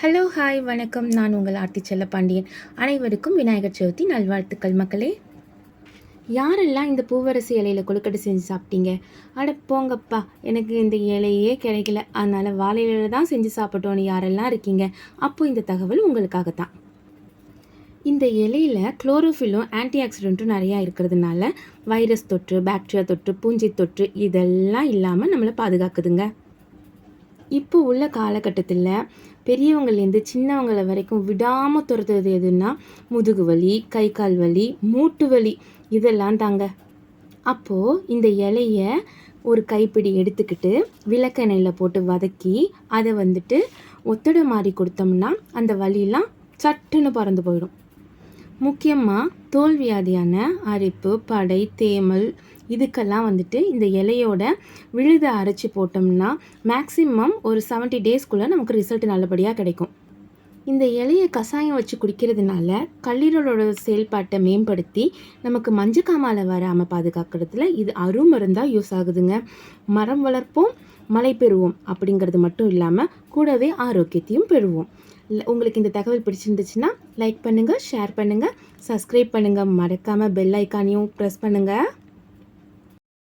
Hello hi வணக்கம். நான் உங்கள் ஆர்த்தி செல்லப்பாண்டியன். அனைவருக்கும் விநாயகர் சதுர்த்தி நல்வாழ்த்துக்கள் மக்களே. யாரெல்லாம் இந்த பூவரசி இலையில் கொழுக்கட்டை செஞ்சு சாப்பிட்டீங்க? அட போங்கப்பா, எனக்கு இந்த இலையே கிடைக்கல, அதனால் வாழை இலையில தான் செஞ்சு சாப்பிட்டோன்னு யாரெல்லாம் இருக்கீங்க? அப்போ இந்த தகவல் உங்களுக்காகத்தான். இந்த இலையில் குளோரோஃபில்லும் ஆன்டி ஆக்சிடென்ட்டும் நிறையா இருக்கிறதுனால வைரஸ் தொற்று, பாக்டீரியா தொற்று, பூஞ்சி தொற்று இதெல்லாம் இல்லாமல் நம்மளை பாதுகாக்குதுங்க. இப்போ உள்ள காலகட்டத்தில் பெரியவங்கள்லேருந்து சின்னவங்களை வரைக்கும் விடாமல் துரத்துறது எதுன்னா முதுகு வலி, கை கால் வலி, மூட்டு வலி இதெல்லாம் தாங்க. அப்போது இந்த இலைய ஒரு கைப்பிடி எடுத்துக்கிட்டு விளக்கெண்ணெயில் போட்டு வதக்கி அதை ஒத்தடை மாதிரி கொடுத்தோம்னா அந்த வலியெல்லாம் சட்டுன்னு பறந்து போயிடும். முக்கியமாக தோல்வியாதியான அரிப்பு, படை, தேமல் இதுக்கெல்லாம் இந்த இலையோட விழுதை அரைச்சி போட்டோம்னா மேக்ஸிமம் ஒரு 70 டேஸ்க்குள்ளே நமக்கு ரிசல்ட் நல்லபடியாக கிடைக்கும். இந்த இலையை கஷாயம் வச்சு குடிக்கிறதுனால கல்லீரலோட செயல்பாட்டை மேம்படுத்தி நமக்கு மஞ்சக்காமாலை வராமல் பாதுகாக்கிறதுல இது அருமருந்தாக யூஸ் ஆகுதுங்க. மரம் வளர்ப்போம், மழை பெறுவோம் அப்படிங்கிறது மட்டும் இல்லாமல் கூடவே ஆரோக்கியத்தையும் பெறுவோம். உங்களுக்கு இந்த தகவல் பிடிச்சிருந்துச்சுன்னா லைக் பண்ணுங்கள், ஷேர் பண்ணுங்கள், சப்ஸ்கிரைப் பண்ணுங்கள், மறக்காமல் பெல் ஐக்கானையும் ப்ரெஸ் பண்ணுங்கள்.